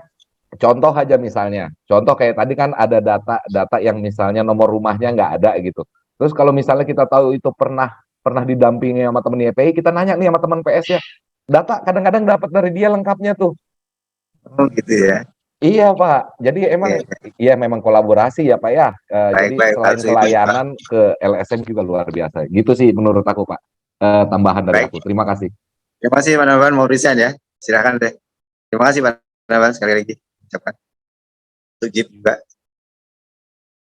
contoh aja misalnya, contoh kayak tadi kan ada data yang misalnya nomor rumahnya nggak ada gitu. Terus kalau misalnya kita tahu itu pernah didampingi sama teman YPI, kita nanya nih sama teman PS ya, data kadang-kadang dapat dari dia lengkapnya tuh. Oh gitu ya. Iya Pak, jadi emang ya memang kolaborasi ya Pak ya. Jadi selain pelayanan ke LSM juga luar biasa. Gitu sih menurut aku Pak. Tambahan dari aku. Terima kasih. Terima kasih Pak Nababan, mau resign ya. Silakan deh. Terima kasih Pak Nababan sekali lagi. Ucapkan. Untuk JIP juga.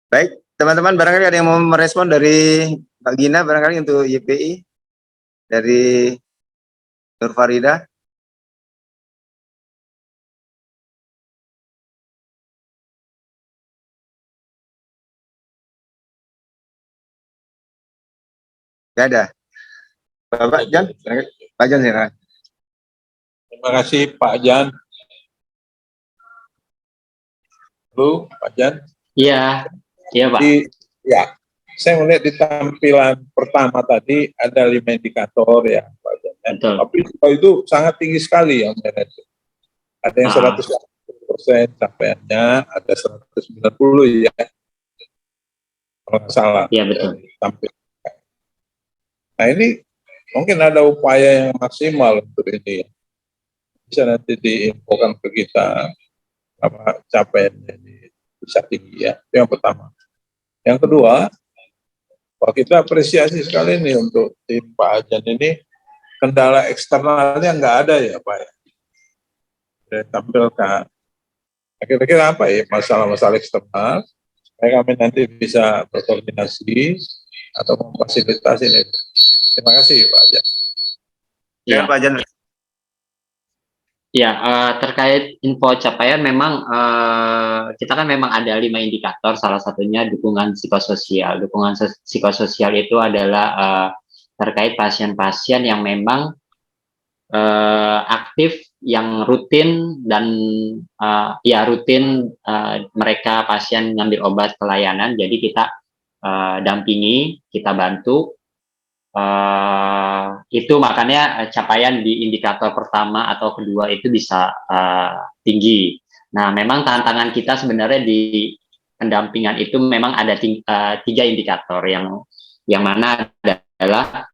Baik, teman-teman barangkali ada yang mau merespon dari Mbak Gina barangkali untuk YPI dari Nur Farida. Nggak ada. Bapak Jan, Pak Jan ya. Terima kasih Pak Jan. Halo Pak Jan. Iya, iya Pak. Ya, saya melihat di tampilan pertama tadi ada 5 indikator ya Pak Jan. Betul. Tapi itu sangat tinggi sekali ya. Ada yang 100% capaiannya, ada 190 ya. Kalau nggak salah. Iya betul. Nah ini mungkin ada upaya yang maksimal untuk ini. Bisa nanti diinfokan ke kita apa capaiannya ini bisa tinggi ya. Itu yang pertama. Yang kedua, Pak, kita apresiasi sekali nih untuk tim Pak Ajan ini, kendala eksternalnya nggak ada ya Pak ya. Sudah tampilkan. Kira-kira apa ya masalah-masalah eksternal supaya kami nanti bisa berkoordinasi atau memfasilitasi ini. Terima kasih Pak Ajan. Ya, Pak Jan. ya terkait info capaian memang kita kan memang ada 5 indikator, salah satunya dukungan psikososial. Dukungan psikososial itu adalah terkait pasien-pasien yang memang aktif, yang rutin dan rutin mereka pasien ngambil obat pelayanan, jadi kita dampingi, kita bantu. Itu makanya capaian di indikator pertama atau kedua itu bisa tinggi. Nah, memang tantangan kita sebenarnya di pendampingan itu memang ada 3 indikator yang mana adalah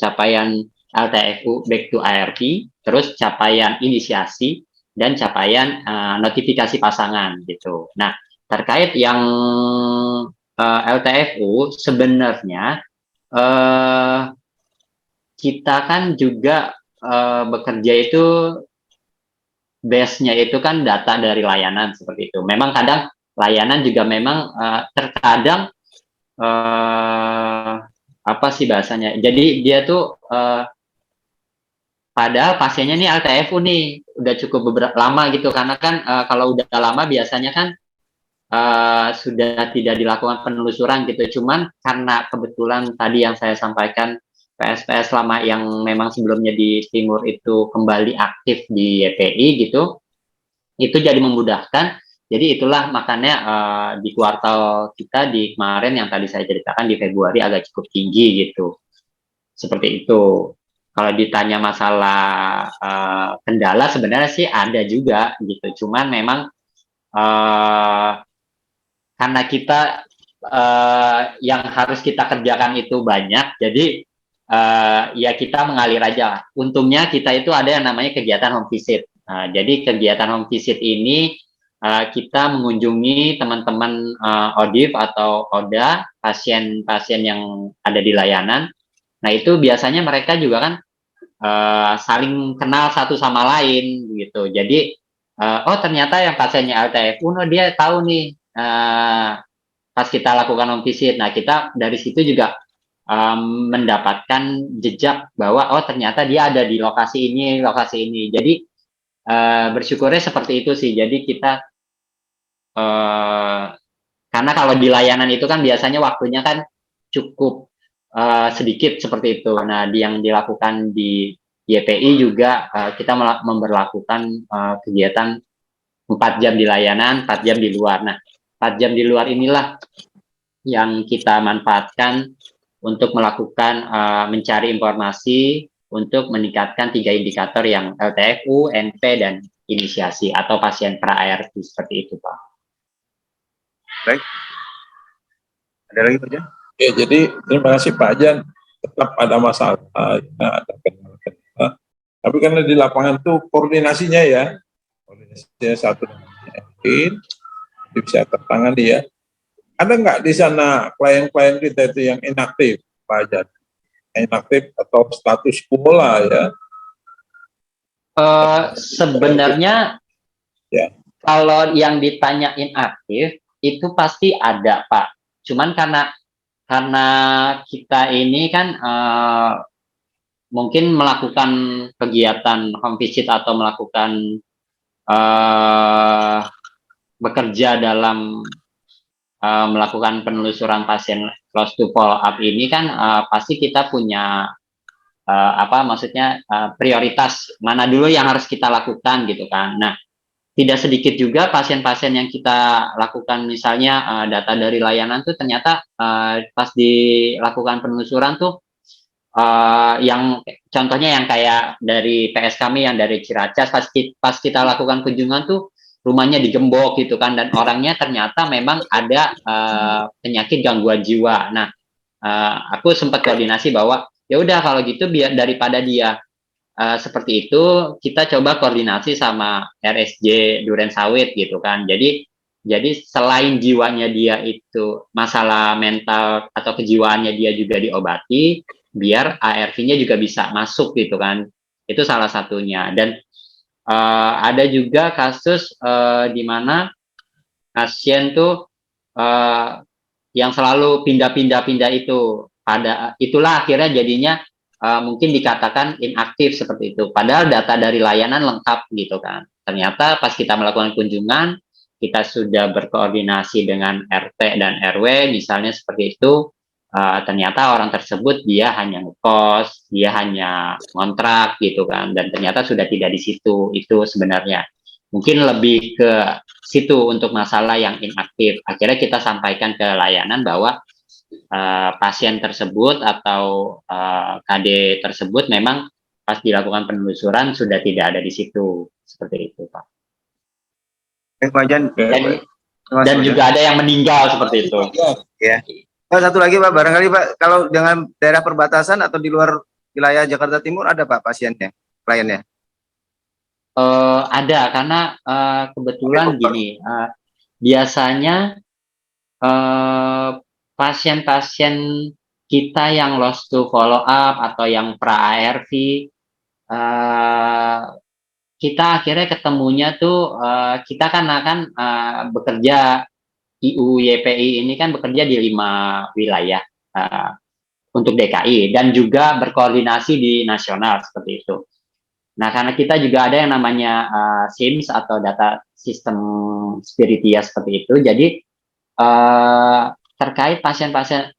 capaian LTFU back to ART, terus capaian inisiasi dan capaian notifikasi pasangan gitu. Nah, terkait yang LTFU sebenarnya kita kan juga bekerja itu base-nya itu kan data dari layanan seperti itu. Memang kadang layanan juga memang terkadang apa sih bahasanya? Jadi dia tuh padahal pasiennya nih LTFU nih udah cukup lama gitu, karena kan kalau udah lama biasanya kan sudah tidak dilakukan penelusuran gitu. Cuman karena kebetulan tadi yang saya sampaikan PSPS lama yang memang sebelumnya di Timur itu kembali aktif di YPI gitu, itu jadi memudahkan. Jadi itulah makanya di kuartal kita di kemarin yang tadi saya ceritakan di Februari agak cukup tinggi gitu. Seperti itu. Kalau ditanya masalah kendala sebenarnya sih ada juga gitu. Cuman memang karena kita yang harus kita kerjakan itu banyak, jadi ya kita mengalir aja. Untungnya kita itu ada yang namanya kegiatan home visit. Jadi kegiatan home visit ini kita mengunjungi teman-teman ODIF atau ODA, pasien-pasien yang ada di layanan. Nah itu biasanya mereka juga kan saling kenal satu sama lain gitu. Jadi oh ternyata yang pasiennya LTFU, no, dia tahu nih pas kita lakukan home visit. Nah kita dari situ juga mendapatkan jejak bahwa oh ternyata dia ada di lokasi ini, lokasi ini. Jadi bersyukurnya seperti itu sih. Jadi kita karena kalau di layanan itu kan biasanya waktunya kan cukup sedikit seperti itu. Nah, yang dilakukan di YPI juga kita memberlakukan kegiatan 4 jam di layanan, 4 jam di luar. Nah, 4 jam di luar inilah yang kita manfaatkan untuk melakukan mencari informasi untuk meningkatkan 3 indikator yang LTFU, NP, dan inisiasi atau pasien pra-ART seperti itu, Pak. Baik. Ada lagi Pak Jan? Ya, jadi terima kasih Pak Jan. Tetap ada masalah, ada kendala. Tapi karena di lapangan tuh koordinasinya ya, koordinasinya satu dengan yang lain, bisa tertangani ya. Ada nggak di sana klien-klien kita itu yang inaktif, Pak Jan? Inaktif atau status quo lah ya? Sebenarnya ya. Kalau yang ditanya inaktif itu pasti ada, Pak. Cuman karena karena kita ini kan mungkin melakukan kegiatan home visit atau melakukan bekerja dalam melakukan penelusuran pasien close to follow up ini kan pasti kita punya prioritas mana dulu yang harus kita lakukan gitu kan. Nah, tidak sedikit juga pasien-pasien yang kita lakukan misalnya data dari layanan tuh ternyata pas dilakukan penelusuran tuh yang contohnya yang kayak dari PS kami yang dari Ciracas pas kita lakukan kunjungan tuh rumahnya digembok gitu kan, dan orangnya ternyata memang ada penyakit gangguan jiwa. Nah, aku sempat koordinasi bahwa ya udah kalau gitu biar daripada dia seperti itu, kita coba koordinasi sama RSJ Duren Sawit gitu kan. Jadi selain jiwanya dia itu masalah mental atau kejiwaannya dia juga diobati, biar ARV-nya juga bisa masuk gitu kan. Itu salah satunya. Dan ada juga kasus di mana pasien tuh yang selalu pindah-pindah itu, itulah akhirnya jadinya mungkin dikatakan inaktif seperti itu. Padahal data dari layanan lengkap gitu kan. Ternyata pas kita melakukan kunjungan, kita sudah berkoordinasi dengan RT dan RW, misalnya seperti itu. Ternyata orang tersebut dia hanya ngekos, dia hanya ngontrak gitu kan, dan ternyata sudah tidak di situ. Itu sebenarnya mungkin lebih ke situ untuk masalah yang inaktif. Akhirnya kita sampaikan ke layanan bahwa pasien tersebut atau KD tersebut memang pas dilakukan penelusuran sudah tidak ada di situ, seperti itu Pak. Pak Jan, dan juga ada yang meninggal seperti itu. Ya. Pak, satu lagi Pak, barangkali Pak, kalau dengan daerah perbatasan atau di luar wilayah Jakarta Timur ada Pak pasiennya, kliennya? Ada, karena kebetulan gini, biasanya pasien-pasien kita yang lost to follow up atau yang pra-ARV, kita akhirnya ketemunya tuh, kita kan akan bekerja, IU YPI ini kan bekerja di 5 wilayah untuk DKI dan juga berkoordinasi di nasional seperti itu. Nah, karena kita juga ada yang namanya SIMS atau data sistem Spiritia seperti itu, jadi terkait pasien-pasien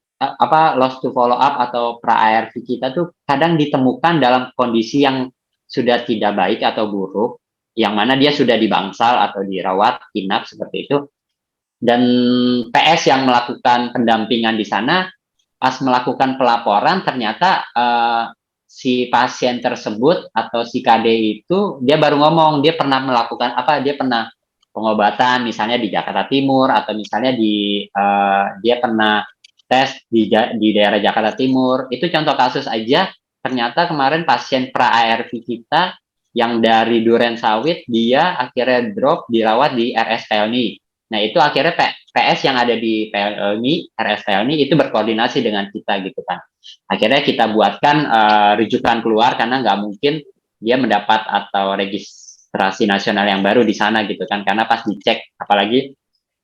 lost to follow up atau pra-ARV kita tuh kadang ditemukan dalam kondisi yang sudah tidak baik atau buruk, yang mana dia sudah dibangsal atau dirawat inap seperti itu. Dan PS yang melakukan pendampingan di sana pas melakukan pelaporan ternyata si pasien tersebut atau si KD itu dia baru ngomong dia pernah melakukan dia pernah pengobatan misalnya di Jakarta Timur, atau misalnya dia pernah tes di daerah Jakarta Timur. Itu contoh kasus aja. Ternyata kemarin pasien pra-ARV kita yang dari Duren Sawit dia akhirnya drop dirawat di RS Pelni. Nah, itu akhirnya PS yang ada di PLNI, RS Pelni itu berkoordinasi dengan kita gitu kan. Akhirnya kita buatkan rujukan keluar karena nggak mungkin dia mendapat atau registrasi nasional yang baru di sana gitu kan. Karena pas dicek, apalagi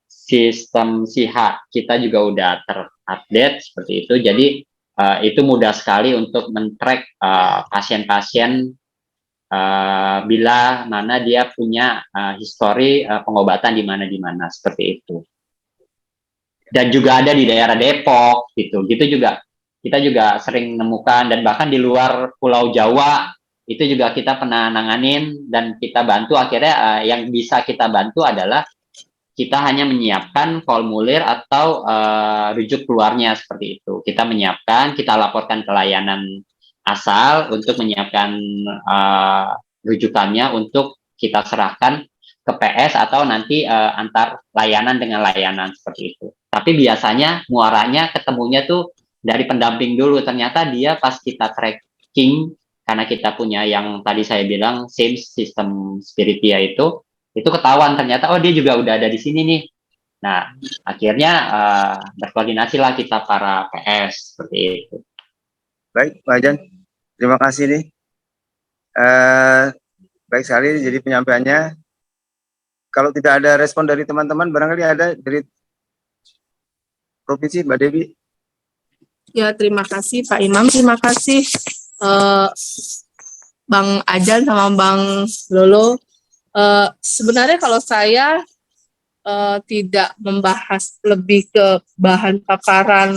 sistem SIHA kita juga udah terupdate seperti itu. Jadi itu mudah sekali untuk men-track pasien-pasien bila mana dia punya histori pengobatan di mana seperti itu. Dan juga ada di daerah Depok gitu juga kita juga sering menemukan, dan bahkan di luar Pulau Jawa itu juga kita pernah nanganin dan kita bantu. Akhirnya yang bisa kita bantu adalah kita hanya menyiapkan formulir atau rujuk keluarnya seperti itu. Kita menyiapkan, kita laporkan ke layanan asal untuk menyiapkan rujukannya untuk kita serahkan ke PS atau nanti antar layanan dengan layanan seperti itu. Tapi biasanya muaranya ketemunya tuh dari pendamping dulu. Ternyata dia pas kita tracking, karena kita punya yang tadi saya bilang SIMS, sistem Spiritia itu ketahuan ternyata dia juga udah ada di sini nih. Nah, akhirnya berkoordinasi lah kita para PS seperti itu. Baik, Pak Jan, terima kasih nih. Baik sekali jadi penyampaiannya. Kalau tidak ada respon dari teman-teman, barangkali ada dari provinsi, Mbak Dewi. Ya, terima kasih Pak Imam, terima kasih Bang Ajan sama Bang Lolo. Sebenarnya kalau saya tidak membahas lebih ke bahan paparan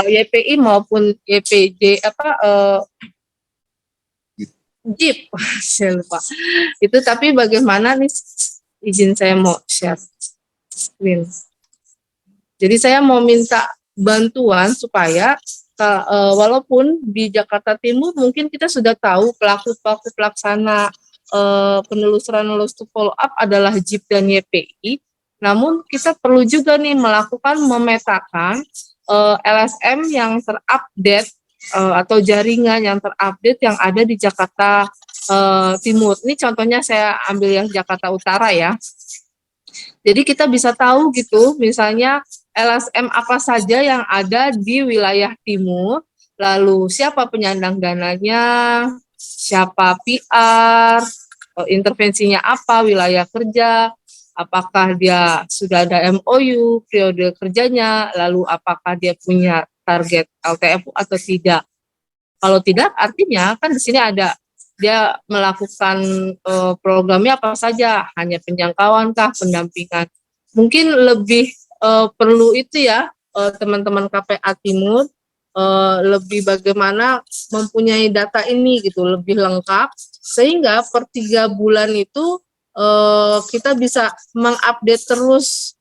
YPI maupun YPJ JIP, saya lupa. Itu tapi bagaimana nih, izin saya mau share screen. Jadi saya mau minta bantuan supaya walaupun di Jakarta Timur mungkin kita sudah tahu pelaku-pelaku pelaksana penelusuran loss to follow up adalah JIP dan YPI, namun kita perlu juga nih melakukan memetakan LSM yang terupdate atau jaringan yang terupdate yang ada di Jakarta Timur. Ini contohnya saya ambil yang Jakarta Utara ya. Jadi kita bisa tahu gitu, misalnya LSM apa saja yang ada di wilayah timur, lalu siapa penyandang dananya, siapa PR, intervensinya apa, wilayah kerja, apakah dia sudah ada MOU, periode kerjanya, lalu apakah dia punya target LTFU atau tidak. Kalau tidak, artinya kan di sini ada dia melakukan programnya apa saja, hanya penjangkauan kah, pendampingan. Mungkin lebih perlu itu ya, teman-teman KPA Timur, lebih bagaimana mempunyai data ini gitu, lebih lengkap, sehingga per 3 bulan itu kita bisa mengupdate terus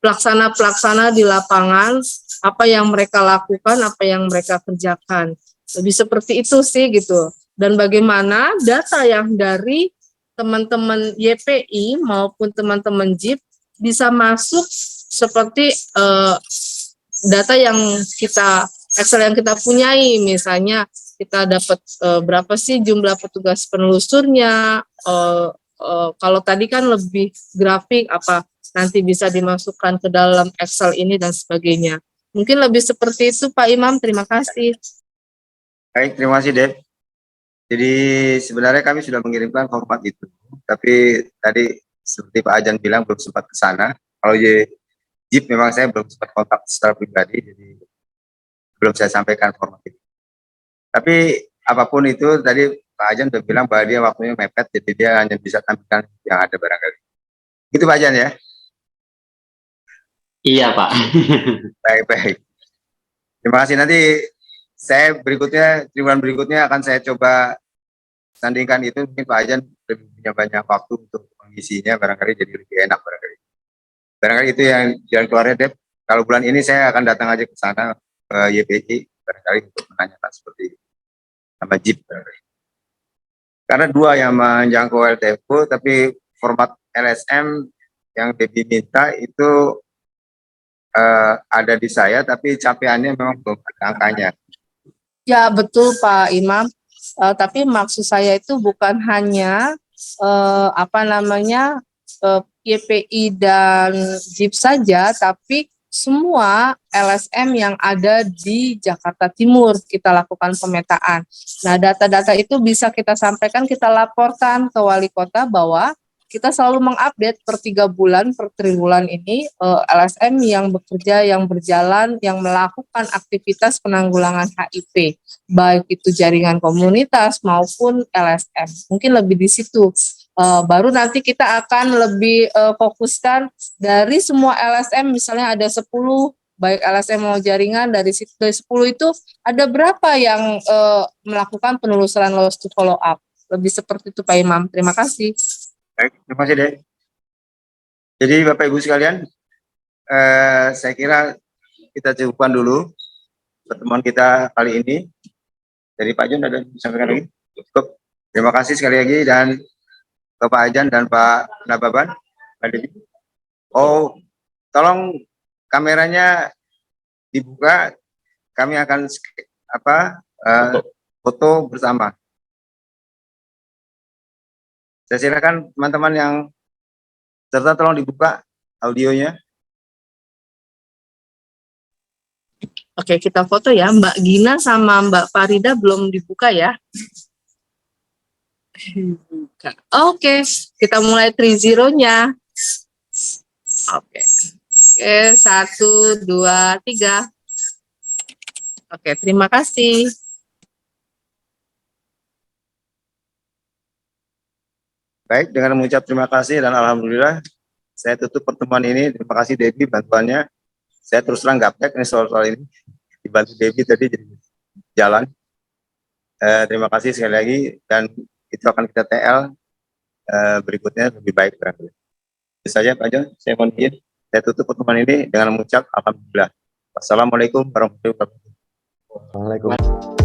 pelaksana-pelaksana di lapangan, apa yang mereka lakukan, apa yang mereka kerjakan. Lebih seperti itu sih gitu. Dan bagaimana data yang dari teman-teman YPI maupun teman-teman JIP bisa masuk seperti data yang kita Excel yang kita punyai, misalnya kita dapat berapa sih jumlah petugas penelusurnya, kalau tadi kan lebih grafik, apa nanti bisa dimasukkan ke dalam Excel ini dan sebagainya. Mungkin lebih seperti itu Pak Imam, terima kasih. Baik, terima kasih Dep. Jadi sebenarnya kami sudah mengirimkan format itu, tapi tadi seperti Pak Ajan bilang belum sempat ke sana. Kalau JIP memang saya belum sempat kontak secara pribadi, jadi belum saya sampaikan format itu. Tapi apapun itu tadi Pak Ajan sudah bilang bahwa dia waktunya mepet, jadi dia hanya bisa tampilkan yang ada barangkali. Gitu Pak Ajan ya? Iya Pak. Baik-baik. Terima kasih. Nanti saya triwulan berikutnya akan saya coba sandingkan itu. Mungkin Pak Ajan lebih punya banyak waktu untuk mengisinya, barangkali jadi lebih enak barangkali. Barangkali itu yang jalan keluarnya, Dep. Kalau bulan ini saya akan datang aja ke sana, ke YPI, barangkali untuk menanyakan seperti sama JIP barangkali. Karena dua yang menjangkau LTFU, tapi format LSM yang Debbie minta itu ada di saya, tapi capaiannya memang belum ada angkanya. Ya betul Pak Imam, tapi maksud saya itu bukan hanya YPI dan JIP saja, tapi semua LSM yang ada di Jakarta Timur kita lakukan pemetaan. Nah, data-data itu bisa kita sampaikan, kita laporkan ke wali kota bahwa kita selalu mengupdate per 3 bulan, per triwulan ini LSM yang bekerja, yang berjalan, yang melakukan aktivitas penanggulangan HIV, baik itu jaringan komunitas maupun LSM. Mungkin lebih di situ. Baru nanti kita akan lebih fokuskan dari semua LSM, misalnya ada 10, baik LSM mau jaringan, dari 10 itu ada berapa yang melakukan penelusuran loss to follow up. Lebih seperti itu Pak Imam. Terima kasih. Baik, terima kasih Dek. Jadi Bapak Ibu sekalian, saya kira kita cukupkan dulu pertemuan kita kali ini. Dari Pak Jun ada disampaikan lagi? Cukup. Terima kasih sekali lagi, dan ke Pak Ajan dan Pak Nababan. Oh, tolong kameranya dibuka. Kami akan foto bersama. Saya silakan teman-teman yang serta tolong dibuka audionya. Oke, kita foto ya. Mbak Gina sama Mbak Farida belum dibuka ya. Oke, kita mulai 30-nya. Oke, Oke, 1, 2, 3. Oke, terima kasih. Baik, dengan mengucap terima kasih dan alhamdulillah saya tutup pertemuan ini. Terima kasih Debbie bantuannya. Saya terus terang gaptek nih soal-soal ini. Dibantu Debbie tadi jadi jalan. Terima kasih sekali lagi dan itu akan kita TL berikutnya lebih baik berarti. Itu saja Pak John, saya mohon izin. Saya tutup pertemuan ini dengan mengucap alhamdulillah. Wassalamualaikum warahmatullahi wabarakatuh. Waalaikumsalam.